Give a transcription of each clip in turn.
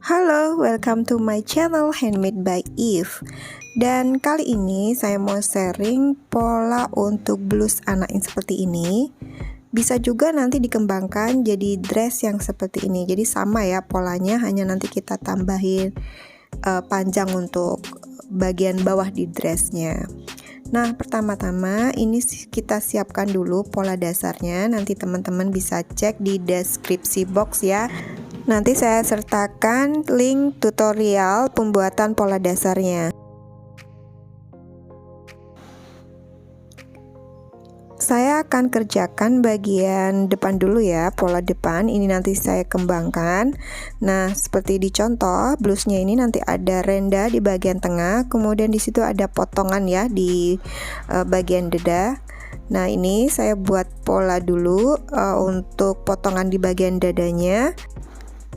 Halo, welcome to my channel Handmade by Eve. Dan kali ini saya mau sharing pola untuk blus anak yang seperti ini. Bisa juga nanti dikembangkan jadi dress yang seperti ini. Jadi sama ya polanya, hanya nanti kita tambahin panjang untuk bagian bawah di dressnya. Nah, pertama-tama ini kita siapkan dulu pola dasarnya. Nanti teman-teman bisa cek di deskripsi box ya. Nanti saya sertakan link tutorial pembuatan pola dasarnya. Saya akan kerjakan bagian depan dulu ya, pola depan ini nanti saya kembangkan. Nah, seperti di contoh, blusnya ini nanti ada renda di bagian tengah, kemudian di situ ada potongan ya di bagian dada. Nah, ini saya buat pola dulu untuk potongan di bagian dadanya.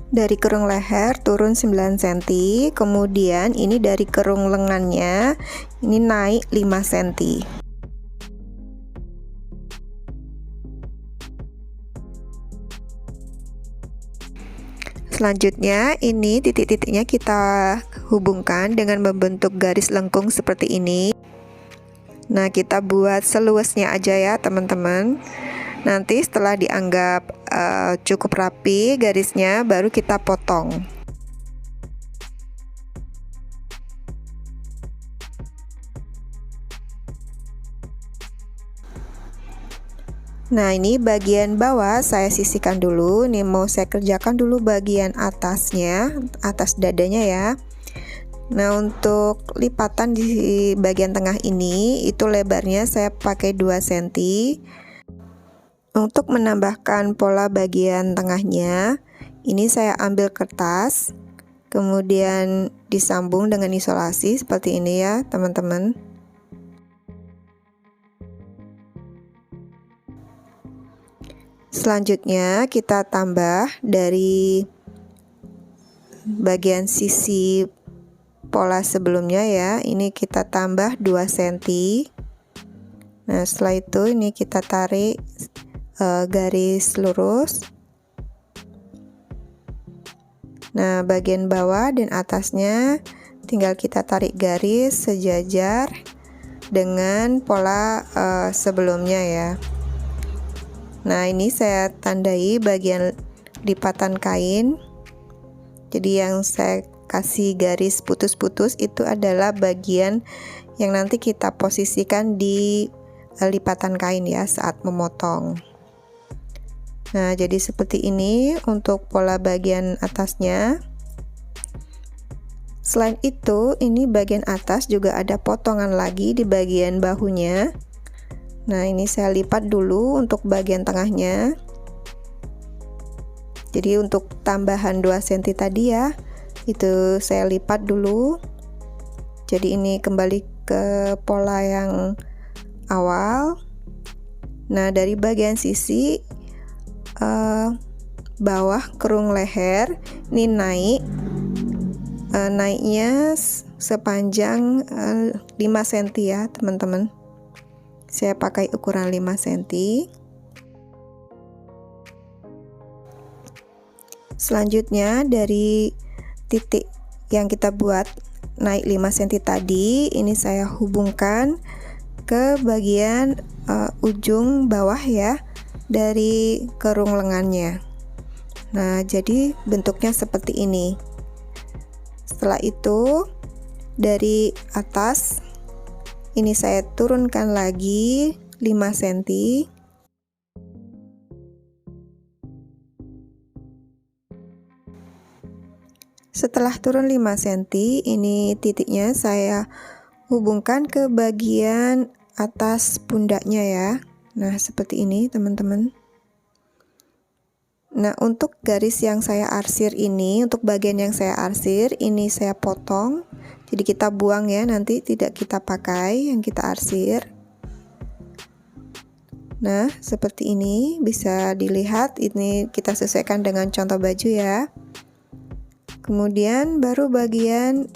Dari kerung leher turun 9 cm, kemudian ini dari kerung lengannya ini naik 5 cm. Selanjutnya ini titik-titiknya kita hubungkan dengan membentuk garis lengkung seperti ini. Nah, kita buat seluasnya aja ya teman-teman. Nanti setelah dianggap cukup rapi garisnya, baru kita potong. Nah, ini bagian bawah saya sisihkan dulu. Ini mau saya kerjakan dulu bagian atasnya, atas dadanya ya. Nah, untuk lipatan di bagian tengah ini, itu lebarnya saya pakai 2 cm. Untuk menambahkan pola bagian tengahnya, ini saya ambil kertas, kemudian disambung dengan isolasi seperti ini ya teman-teman. Selanjutnya kita tambah dari bagian sisi pola sebelumnya ya, ini kita tambah 2 cm. Nah, setelah itu ini kita tarik garis lurus. Nah, bagian bawah dan atasnya tinggal kita tarik garis sejajar dengan pola sebelumnya ya. Nah, ini saya tandai bagian lipatan kain. Jadi yang saya kasih garis putus-putus itu adalah bagian yang nanti kita posisikan di lipatan kain ya saat memotong. Nah, jadi seperti ini untuk pola bagian atasnya. Selain itu, ini bagian atas juga ada potongan lagi di bagian bahunya. Nah, ini saya lipat dulu untuk bagian tengahnya. Jadi untuk tambahan 2 cm tadi ya, itu saya lipat dulu. Jadi ini kembali ke pola yang awal. Nah, dari bagian sisi bawah kerung leher ini naiknya sepanjang 5 cm ya teman-teman. Saya pakai ukuran 5 cm. Selanjutnya dari titik yang kita buat naik 5 cm tadi, ini saya hubungkan ke bagian ujung bawah ya dari kerung lengannya. Nah, jadi bentuknya seperti ini. Setelah itu dari atas ini saya turunkan lagi 5 cm. Setelah turun 5 cm, ini titiknya saya hubungkan ke bagian atas pundaknya ya. Nah, seperti ini teman-teman. Nah, untuk garis yang saya arsir ini, untuk bagian yang saya arsir ini saya potong. Jadi kita buang ya, nanti tidak kita pakai yang kita arsir. Nah, seperti ini bisa dilihat, ini kita sesuaikan dengan contoh baju ya. Kemudian baru bagian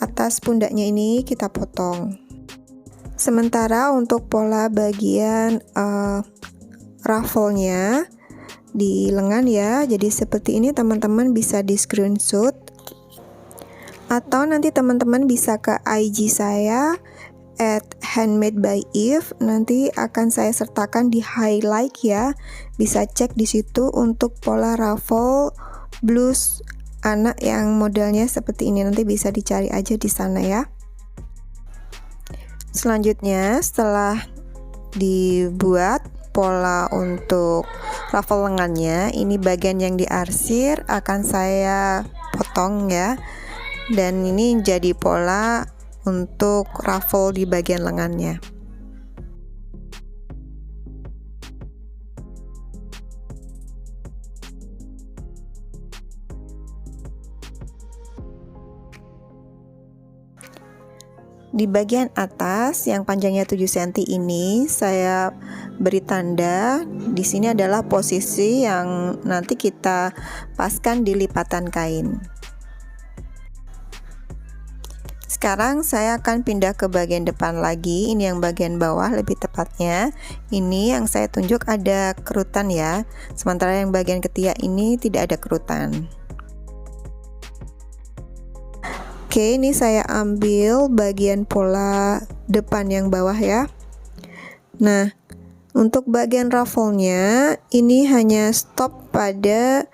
atas pundaknya ini kita potong. Sementara untuk pola bagian ruffle-nya di lengan ya, jadi seperti ini teman-teman bisa di screenshot Atau nanti teman-teman bisa ke IG saya @handmade_by_if, nanti akan saya sertakan di highlight ya. Bisa cek di situ untuk pola ruffle blus anak yang modelnya seperti ini, nanti bisa dicari aja di sana ya. Selanjutnya setelah dibuat pola untuk ruffle lengannya, ini bagian yang diarsir akan saya potong ya. Dan ini jadi pola untuk ruffle di bagian lengannya. Di bagian atas yang panjangnya 7 cm ini saya beri tanda. Di sini adalah posisi yang nanti kita paskan di lipatan kain. Sekarang saya akan pindah ke bagian depan lagi. Ini yang bagian bawah lebih tepatnya. Ini yang saya tunjuk ada kerutan ya. Sementara yang bagian ketiak ini tidak ada kerutan. Oke, ini saya ambil bagian pola depan yang bawah ya. Nah, untuk bagian ruffle-nya ini hanya stop pada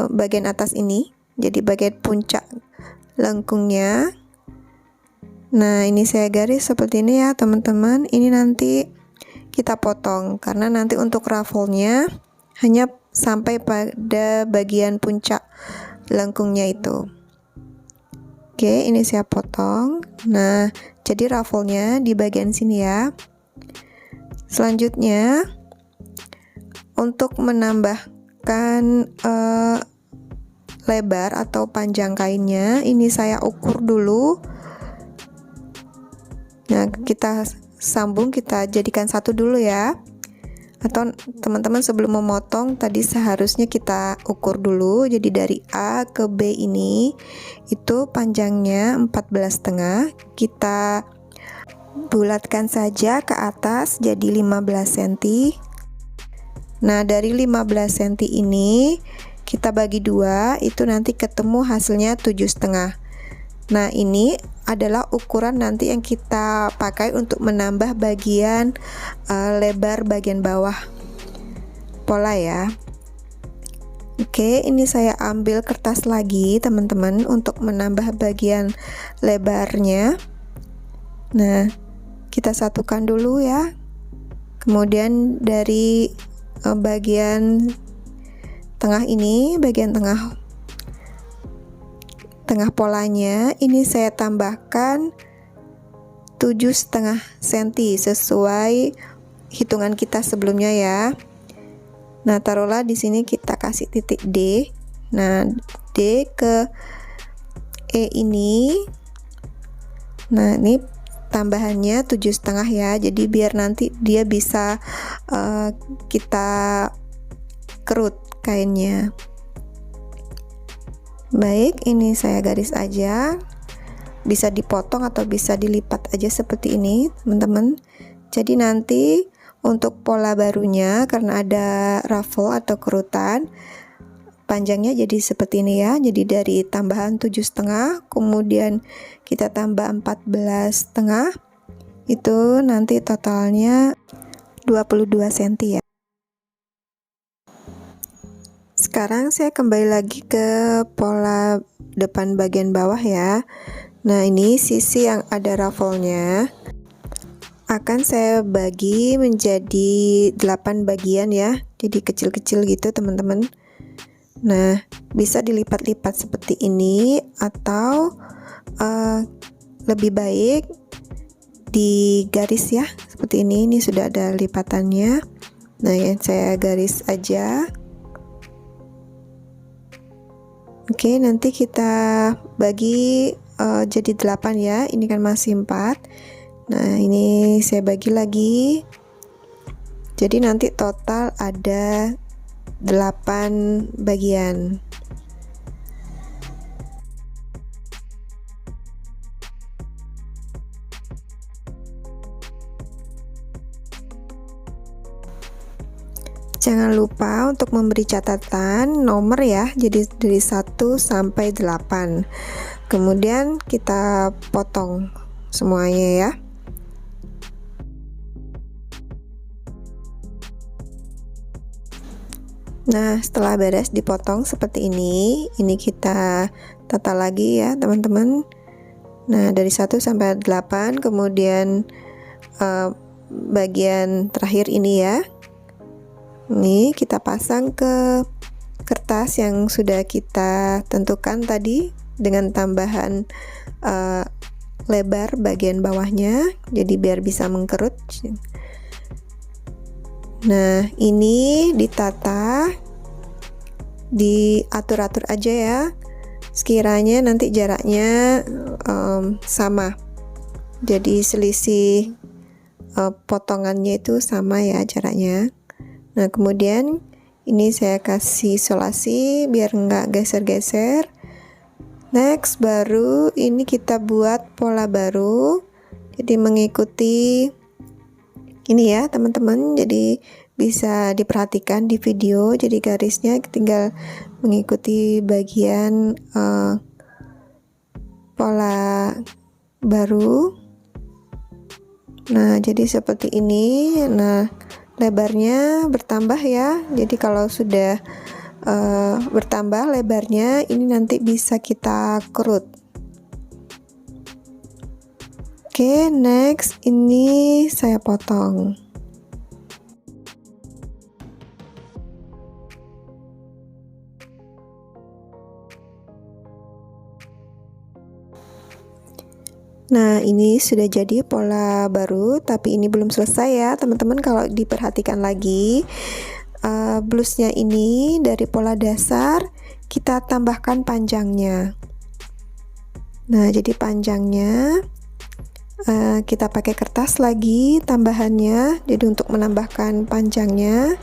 bagian atas ini. Jadi bagian puncak lengkungnya. Nah, ini saya garis seperti ini ya teman-teman. Ini nanti kita potong karena nanti untuk ruffle-nya hanya sampai pada bagian puncak lengkungnya itu. Oke, ini saya potong. Nah, jadi ruffle-nya di bagian sini ya. Selanjutnya untuk menambahkan lebar atau panjang kainnya, ini saya ukur dulu. Nah, kita sambung, kita jadikan satu dulu ya. Atau teman-teman sebelum memotong tadi seharusnya kita ukur dulu. Jadi dari A ke B ini itu panjangnya 14,5. Kita bulatkan saja ke atas jadi 15 cm. Nah, dari 15 cm ini kita bagi dua, itu nanti ketemu hasilnya 7,5. Nah, ini adalah ukuran nanti yang kita pakai untuk menambah bagian lebar bagian bawah pola ya. Oke, ini saya ambil kertas lagi teman-teman untuk menambah bagian lebarnya. Nah, kita satukan dulu ya. Kemudian dari bagian tengah ini, bagian tengah polanya ini saya tambahkan 7,5 cm sesuai hitungan kita sebelumnya ya. Nah, taruhlah di sini kita kasih titik D. Nah, D ke E ini. Nah, ini tambahannya 7,5 ya. Jadi biar nanti dia bisa kita kerut kainnya. Baik, ini saya garis aja. Bisa dipotong atau bisa dilipat aja seperti ini, teman-teman. Jadi nanti untuk pola barunya karena ada ruffle atau kerutan, panjangnya jadi seperti ini ya. Jadi dari tambahan 7,5, kemudian kita tambah 14,5, itu nanti totalnya 22 cm ya. Sekarang saya kembali lagi ke pola depan bagian bawah ya. Nah, ini sisi yang ada ruffle-nya akan saya bagi menjadi 8 bagian ya. Jadi kecil-kecil gitu teman-teman. Nah, bisa dilipat-lipat seperti ini atau lebih baik di garis ya. Seperti ini sudah ada lipatannya. Nah, yang saya garis aja. Oke, nanti kita bagi jadi 8 ya. Ini kan masih 4. Nah, ini saya bagi lagi. Jadi nanti total ada 8 bagian. Jangan lupa untuk memberi catatan nomor ya, jadi dari 1 sampai 8. Kemudian kita potong semuanya ya. Nah, setelah beres dipotong seperti ini kita tata lagi ya teman-teman. Nah, dari 1 sampai 8, kemudian bagian terakhir ini ya. Ini kita pasang ke kertas yang sudah kita tentukan tadi dengan tambahan lebar bagian bawahnya, jadi biar bisa mengkerut. Nah, ini ditata, diatur-atur aja ya, sekiranya nanti jaraknya sama, jadi selisih potongannya itu sama ya jaraknya. Nah, kemudian ini saya kasih isolasi biar nggak geser-geser. Next, baru ini kita buat pola baru, jadi mengikuti ini ya teman-teman, jadi bisa diperhatikan di video, jadi garisnya tinggal mengikuti bagian pola baru. Nah, jadi seperti ini. Nah, lebarnya bertambah ya, jadi kalau sudah bertambah lebarnya, ini nanti bisa kita kerut. Oke, next ini saya potong. Nah, ini sudah jadi pola baru, tapi ini belum selesai ya teman-teman. Kalau diperhatikan lagi, blusnya ini dari pola dasar kita tambahkan panjangnya. Nah, jadi panjangnya kita pakai kertas lagi tambahannya, jadi untuk menambahkan panjangnya.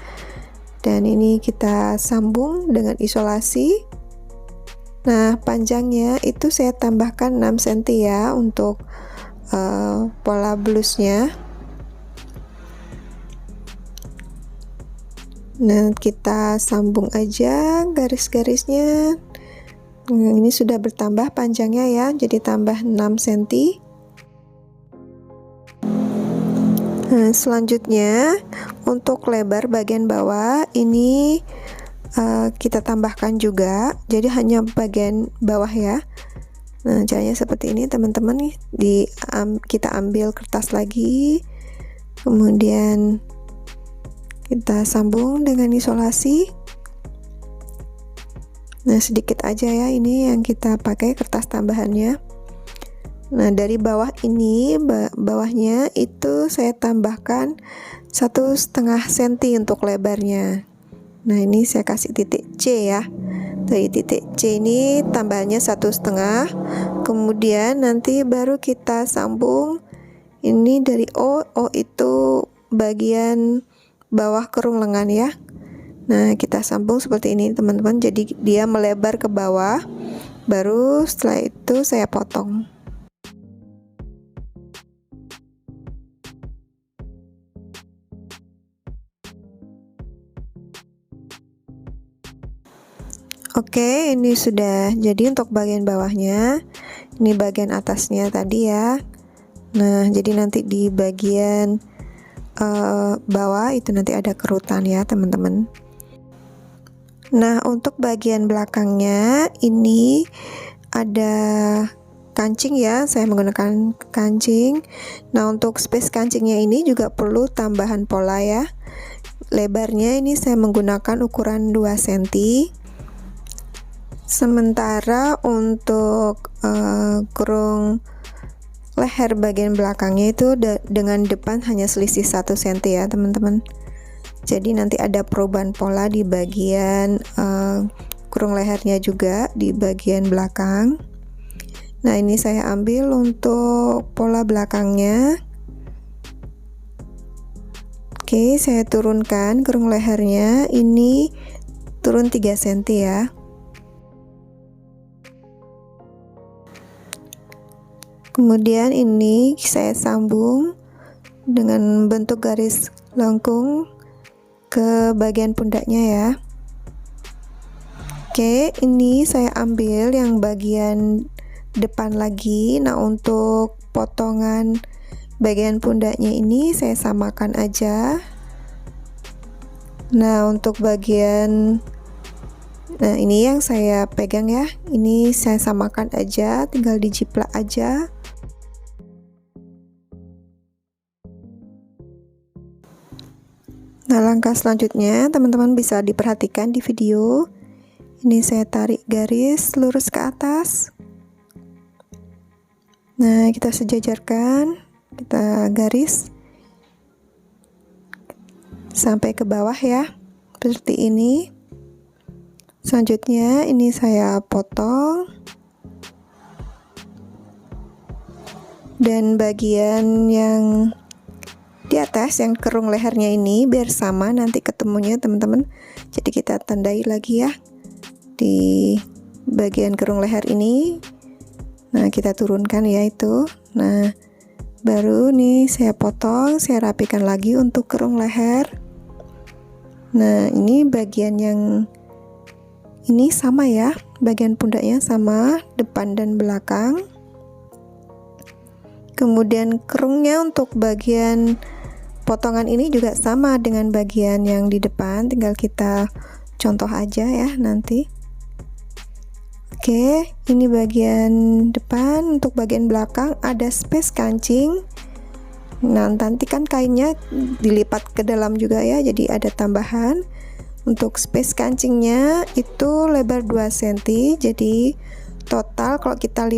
Dan ini kita sambung dengan isolasi. Nah, panjangnya itu saya tambahkan 6 cm ya untuk pola blusnya. Nah, kita sambung aja garis-garisnya. Ini sudah bertambah panjangnya ya, jadi tambah 6 cm. Nah, selanjutnya untuk lebar bagian bawah ini kita tambahkan juga, jadi hanya bagian bawah ya. Nah, caranya seperti ini teman-teman nih, kita ambil kertas lagi, kemudian kita sambung dengan isolasi. Nah, sedikit aja ya, ini yang kita pakai kertas tambahannya. Nah, dari bawah ini, bawahnya itu saya tambahkan 1,5 cm untuk lebarnya. Nah, ini saya kasih titik C ya. Dari titik C ini tambahannya 1,5, kemudian nanti baru kita sambung ini dari O itu bagian bawah kerung lengan ya. Nah, kita sambung seperti ini teman-teman, jadi dia melebar ke bawah, baru setelah itu saya potong. Oke, ini sudah jadi untuk bagian bawahnya. Ini bagian atasnya tadi ya. Nah, jadi nanti di bagian bawah itu nanti ada kerutan ya teman-teman. Nah, untuk bagian belakangnya ini ada kancing ya, saya menggunakan kancing. Nah, untuk space kancingnya ini juga perlu tambahan pola ya. Lebarnya ini saya menggunakan ukuran 2 cm. Sementara untuk kurung leher bagian belakangnya itu dengan depan hanya selisih 1 cm ya teman-teman. Jadi nanti ada perubahan pola di bagian kurung lehernya juga di bagian belakang. Nah, ini saya ambil untuk pola belakangnya. Oke, saya turunkan kurung lehernya, ini turun 3 cm ya. Kemudian ini saya sambung dengan bentuk garis lengkung ke bagian pundaknya ya. Oke, ini saya ambil yang bagian depan lagi. Nah, untuk potongan bagian pundaknya ini saya samakan aja. Nah, untuk bagian ini yang saya pegang ya. Ini saya samakan aja, tinggal dijiplak aja. Nah, langkah selanjutnya teman-teman bisa diperhatikan di video. Ini saya tarik garis lurus ke atas. Nah, kita sejajarkan, kita garis sampai ke bawah ya, seperti ini. Selanjutnya ini saya potong, dan bagian yang di atas yang kerung lehernya ini biar sama nanti ketemunya teman-teman. Jadi kita tandai lagi ya di bagian kerung leher ini. Nah, kita turunkan ya itu. Nah, baru nih saya potong, saya rapikan lagi untuk kerung leher. Nah, ini bagian yang ini sama ya, bagian pundaknya sama, depan dan belakang. Kemudian kerungnya untuk bagian potongan ini juga sama dengan bagian yang di depan, tinggal kita contoh aja ya nanti. Oke, ini bagian depan. Untuk bagian belakang ada space kancing. Nah, nanti kan kainnya dilipat ke dalam juga ya, jadi ada tambahan. Untuk space kancingnya itu lebar 2 cm, jadi total kalau kita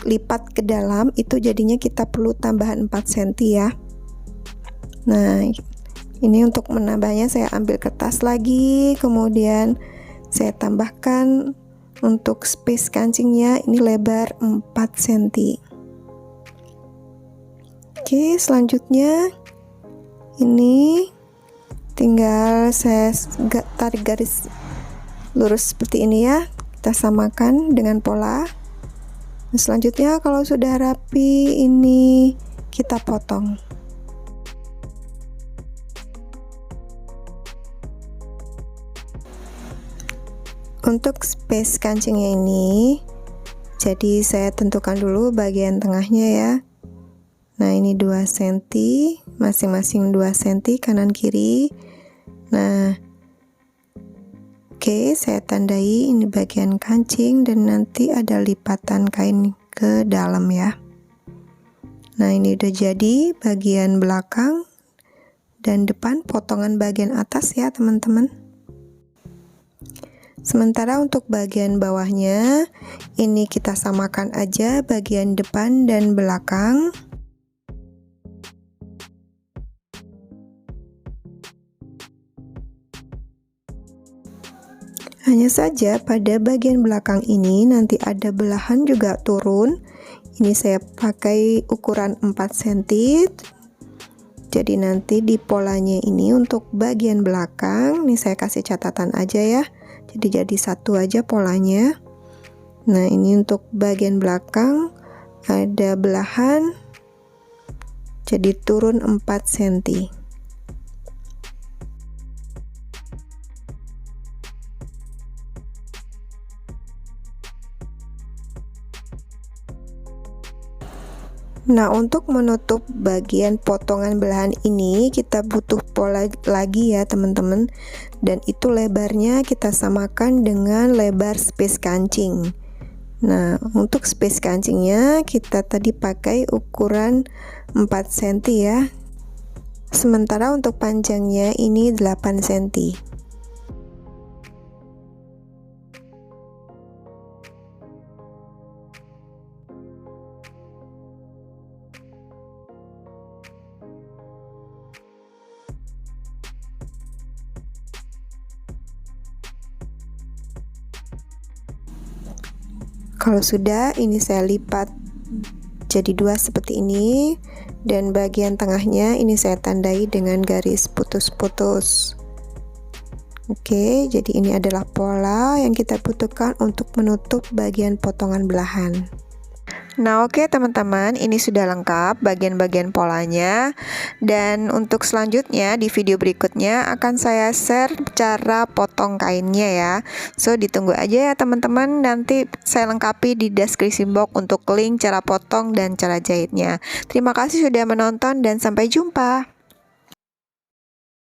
lipat ke dalam itu jadinya kita perlu tambahan 4 cm ya. Nah, ini untuk menambahnya saya ambil kertas lagi, kemudian saya tambahkan untuk space kancingnya ini lebar 4 cm. Oke, selanjutnya ini tinggal saya tarik garis lurus seperti ini ya, kita samakan dengan pola. Nah, selanjutnya kalau sudah rapi ini kita potong. Untuk space kancingnya ini, jadi saya tentukan dulu bagian tengahnya ya. Nah, ini 2 cm, masing-masing 2 cm kanan kiri. Nah, oke, saya tandai ini bagian kancing dan nanti ada lipatan kain ke dalam ya. Nah, ini udah jadi bagian belakang dan depan, potongan bagian atas ya teman-teman. Sementara untuk bagian bawahnya ini kita samakan aja bagian depan dan belakang. Hanya saja pada bagian belakang ini nanti ada belahan juga turun. Ini saya pakai ukuran 4 cm. Jadi nanti di polanya ini untuk bagian belakang, nih saya kasih catatan aja ya. Jadi satu aja polanya. Nah, ini untuk bagian belakang ada belahan, jadi turun 4 cm. Nah, untuk menutup bagian potongan belahan ini kita butuh pola lagi ya teman-teman, dan itu lebarnya kita samakan dengan lebar space kancing. Nah, untuk space kancingnya kita tadi pakai ukuran 4 cm ya, sementara untuk panjangnya ini 8 cm. Kalau sudah, ini saya lipat jadi 2 seperti ini, dan bagian tengahnya ini saya tandai dengan garis putus-putus. Oke, jadi ini adalah pola yang kita butuhkan untuk menutup bagian potongan belahan. Nah, oke teman-teman, ini sudah lengkap bagian-bagian polanya. Dan untuk selanjutnya di video berikutnya akan saya share cara potong kainnya ya. So, ditunggu aja ya teman-teman, nanti saya lengkapi di deskripsi box untuk link cara potong dan cara jahitnya. Terima kasih sudah menonton dan sampai jumpa.